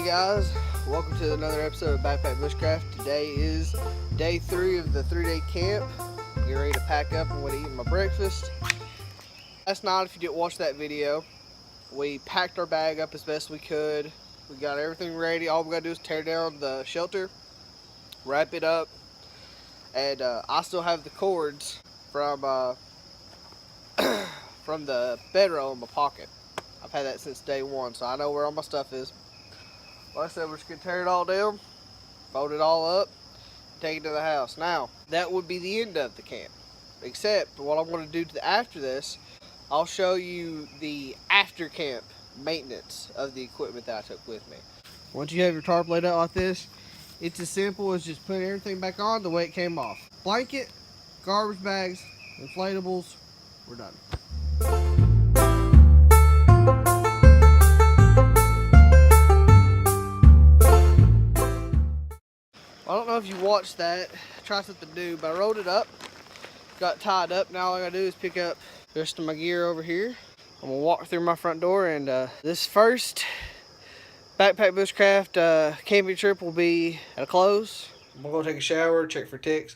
guys, welcome to another episode of Backpack Bushcraft. Today is day 3 of the 3-day camp. Get ready to pack up and eat my breakfast. Last night, if you didn't watch that video, we packed our bag up as best we could. We got everything ready. All we gotta do is tear down the shelter, wrap it up, and I still have the cords from from the bedroll in my pocket. I've had that since day 1, so I know where all my stuff is. Like I said, we're just going to tear it all down, fold it all up, take it to the house. Now, that would be the end of the camp. Except, what I'm going to do after this, I'll show you the after camp maintenance of the equipment that I took with me. Once you have your tarp laid out like this, it's as simple as just putting everything back on the way it came off. Blanket, garbage bags, inflatables, we're done. I don't know if you watched that, try something new, but I rolled it up, got tied up. Now all I gotta do is pick up the rest of my gear over here. I'm gonna walk through my front door, and this first Backpack Bushcraft camping trip will be at a close. I'm gonna go take a shower, check for ticks,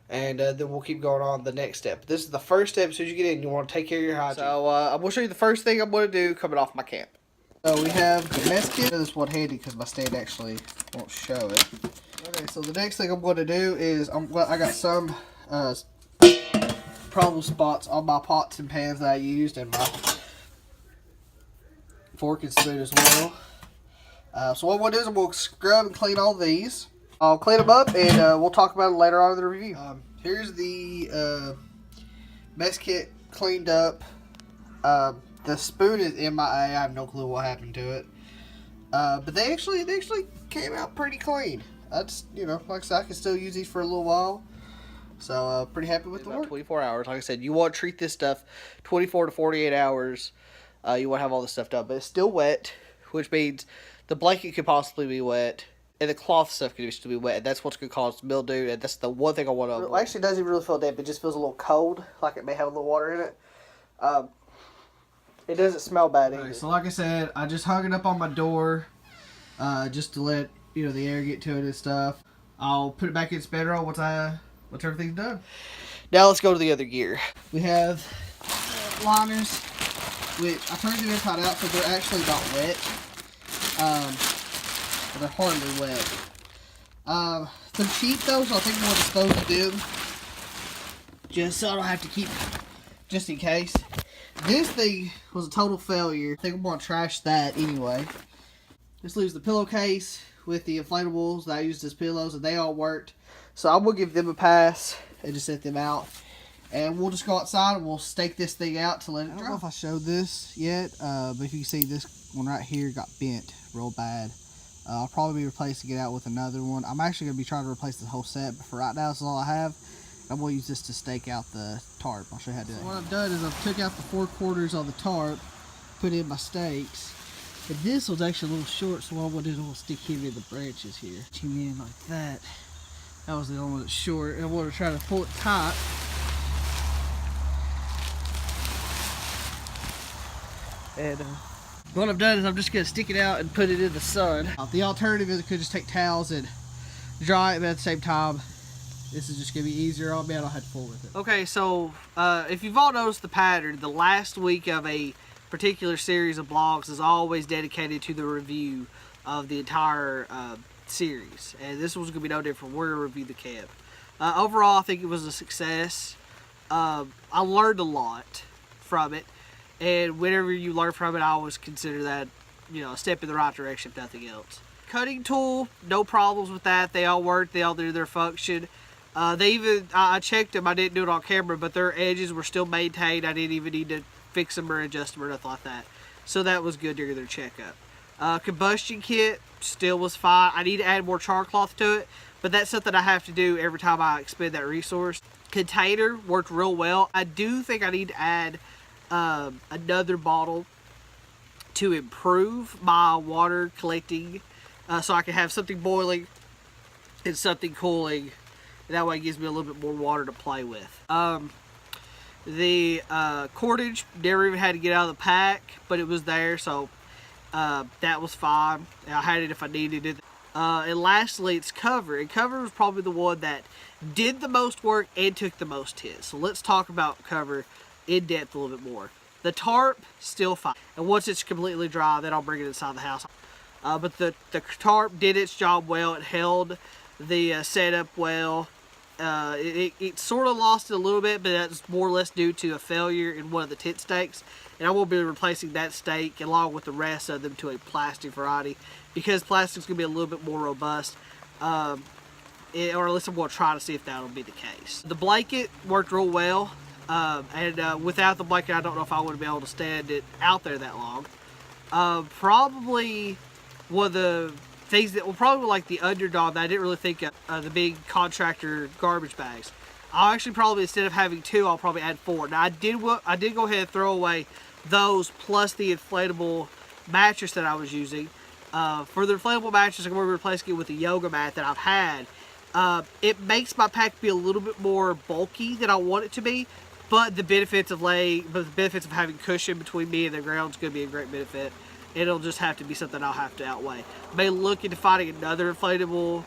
and then we'll keep going on the next step. This is the first step. As soon as you get in, you want to take care of your hygiene. So I'm gonna show you the first thing I'm gonna do coming off my camp. So we have the mess kit. This one handy because my stand actually won't show it. Okay, so the next thing I'm going to do is, I got some problem spots on my pots and pans that I used, and my fork and spoon as well. So what I'm going to do is I'm going to scrub and clean all these. I'll clean them up, and we'll talk about it later on in the review. Here's the mess kit cleaned up. The spoon is MIA. I have no clue what happened to it. But they actually came out pretty clean. That's, you know, like I said, I can still use these for a little while. So, pretty happy with the work. 24 hours. Like I said, you want to treat this stuff 24 to 48 hours. You want to have all this stuff done. But it's still wet, which means the blanket could possibly be wet. And the cloth stuff could still be wet. And that's what's going to cause mildew. And that's the one thing I want to avoid. It actually doesn't even really feel damp. It just feels a little cold, like it may have a little water in it. It doesn't smell bad either. Right, so like I said, I just hung it up on my door just to let the air get to it and stuff. I'll put it back in its bedroll once everything's done. Now let's go to the other gear. We have liners, which I turned them inside out so they're actually not wet. But they're hardly wet. They're cheap though, so I think I'm going to dispose of them just so I don't have to keep, just in case. This thing was a total failure. I think I'm going to trash that anyway. This leaves the pillowcase with the inflatables that I used as pillows, and they all worked. So I'm going to give them a pass and just set them out. And we'll just go outside and we'll stake this thing out to let it dry. I don't know if I showed this yet, but if you can see, this one right here got bent real bad. I'll probably be replacing it out with another one. I'm actually going to be trying to replace the whole set, but for right now, this is all I have. I'm going to use this to stake out the tarp. I'll show you how to do that. So what I've done is I've took out the 4 quarters on the tarp, put in my stakes. And this was actually a little short, so what I'm going to do is I'm going to stick him in the branches here. Put him in like that. That was the only one that's short. And I'm going to try to pull it tight. And what I've done is I'm just going to stick it out and put it in the sun. The alternative is I could just take towels and dry it, but at the same time, this is just going to be easier on me. I don't have to fool with it. Okay, so if you've all noticed the pattern, the last week of a particular series of vlogs is always dedicated to the review of the entire series. And this one's going to be no different. We're going to review the camp. Overall, I think it was a success. I learned a lot from it. And whenever you learn from it, I always consider that, a step in the right direction, if nothing else. Cutting tool, no problems with that. They all work. They all do their function. I checked them. I didn't do it on camera, but their edges were still maintained. I didn't even need to fix them or adjust them or nothing like that. So that was good during their checkup. Combustion kit still was fine. I need to add more char cloth to it, but that's something I have to do every time I expend that resource. Container worked real well. I do think I need to add another bottle to improve my water collecting, so I can have something boiling and something cooling. That way it gives me a little bit more water to play with. The cordage, never even had to get out of the pack, but it was there, so That was fine. I had it if I needed it. And lastly, it's cover. And cover was probably the one that did the most work and took the most hits. So let's talk about cover in depth a little bit more. The tarp, still fine. And once it's completely dry, then I'll bring it inside the house. But the tarp did its job well. It held the setup well. It sort of lost it a little bit, but that's more or less due to a failure in one of the tit stakes. And I will be replacing that stake along with the rest of them to a plastic variety, because plastic's going to be a little bit more robust. Or at least I'm going to try to see if that'll be the case. The blanket worked real well. Without the blanket, I don't know if I would be able to stand it out there that long. Probably one of the things that were probably like the underdog that I didn't really think of, the big contractor garbage bags. I'll actually probably, instead of having 2, I'll probably add 4. Now I did go ahead and throw away those plus the inflatable mattress that I was using. For the inflatable mattress, I'm going to be replacing it with a yoga mat that I've had. It makes my pack be a little bit more bulky than I want it to be, but the benefits of having cushion between me and the ground is going to be a great benefit. It'll just have to be something I'll have to outweigh. May look into finding another inflatable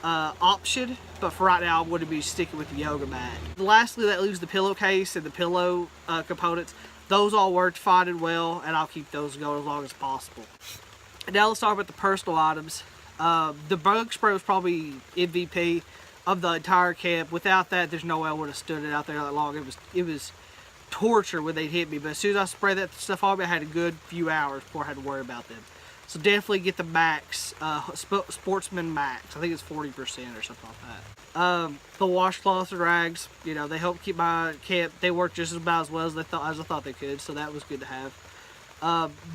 option, but for right now I'm going to be sticking with the yoga mat. Lastly, that leaves the pillowcase and the pillow components. Those all worked fine and well, and I'll keep those going as long as possible. Now let's talk about the personal items. The bug spray was probably MVP of the entire camp. Without that, there's no way I would have stood it out there that long. It was torture when they hit me, but as soon as I sprayed that stuff on me, I had a good few hours before I had to worry about them. So definitely get the Max, Sportsman Max. I think it's 40% or something like that. The washcloths and rags, you know, they help keep my camp. They work just about as well as I thought they could, so that was good to have.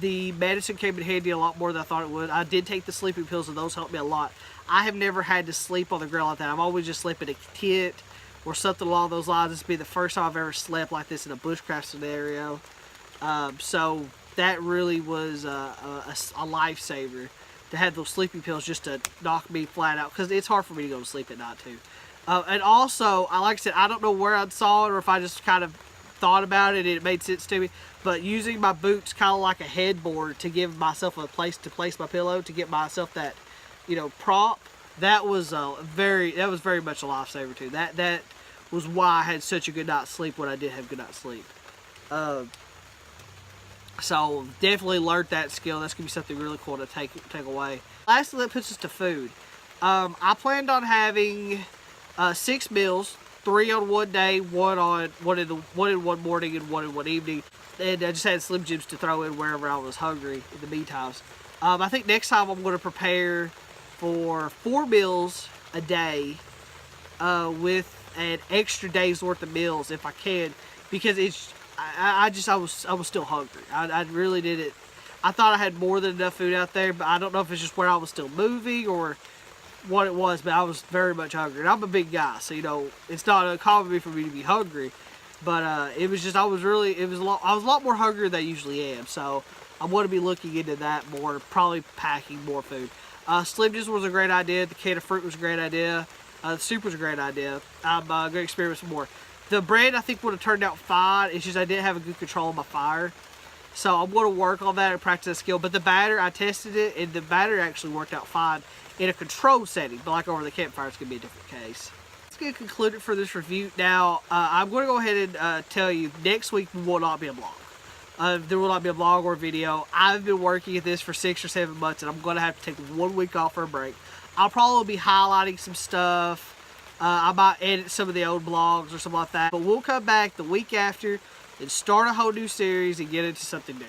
The medicine came in handy a lot more than I thought it would. I did take the sleeping pills, and those helped me a lot. I have never had to sleep on the ground like that. I've always just slept in a tent or something along those lines. This would be the first time I've ever slept like this in a bushcraft scenario. So that really was a lifesaver to have those sleeping pills just to knock me flat out, because it's hard for me to go to sleep at night too. And also, like I said, I don't know where I saw it or if I just kind of thought about it and it made sense to me, but using my boots kind of like a headboard to give myself a place to place my pillow, to get myself that, you know, prop, that was very much a lifesaver too. That was why I had such a good night's sleep when I did have good night's sleep. So definitely learned that skill. That's gonna be something really cool to take away. Lastly, that puts us to food. I planned on having 6 meals, 3 on one day, one in one morning and 1 in one evening, and I just had Slim Jims to throw in wherever I was hungry in the meantime. I think next time I'm going to prepare for 4 meals a day with an extra day's worth of meals if I can, because I was still hungry. I really did it. I thought I had more than enough food out there, but I don't know if it's just where I was still moving or what it was, but I was very much hungry. And I'm a big guy, so you know, it's not uncommon for me to be hungry, but it was just, I was a lot more hungry than I usually am, so I'm going to be looking into that more, probably packing more food. Slim Jims was a great idea. The can of fruit was a great idea. The soup was a great idea. I'm going to experiment some more. The bread I think would have turned out fine. It's just I didn't have a good control of my fire. So I'm going to work on that and practice that skill. But the batter, I tested it, and the batter actually worked out fine in a controlled setting. But like over the campfire, it's going to be a different case. That's going to conclude it for this review. Now, I'm going to go ahead and tell you, next week will not be a vlog. There will not be a vlog or video. I've been working at this for 6 or 7 months, and I'm going to have to take 1 week off for a break. I'll probably be highlighting some stuff. I might edit some of the old blogs or something like that. But we'll come back the week after and start a whole new series and get into something new.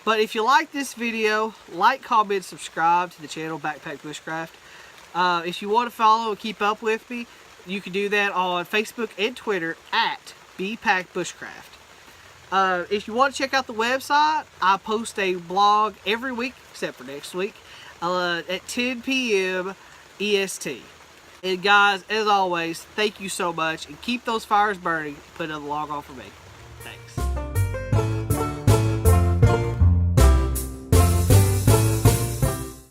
But if you like this video, like, comment, subscribe to the channel Backpack Bushcraft. If you want to follow and keep up with me, you can do that on Facebook and Twitter at BPackBushcraft. If you want to check out the website, I post a blog every week, except for next week, at 10 p.m. EST. And guys, as always, thank you so much, and keep those fires burning. Put another log on for me. Thanks.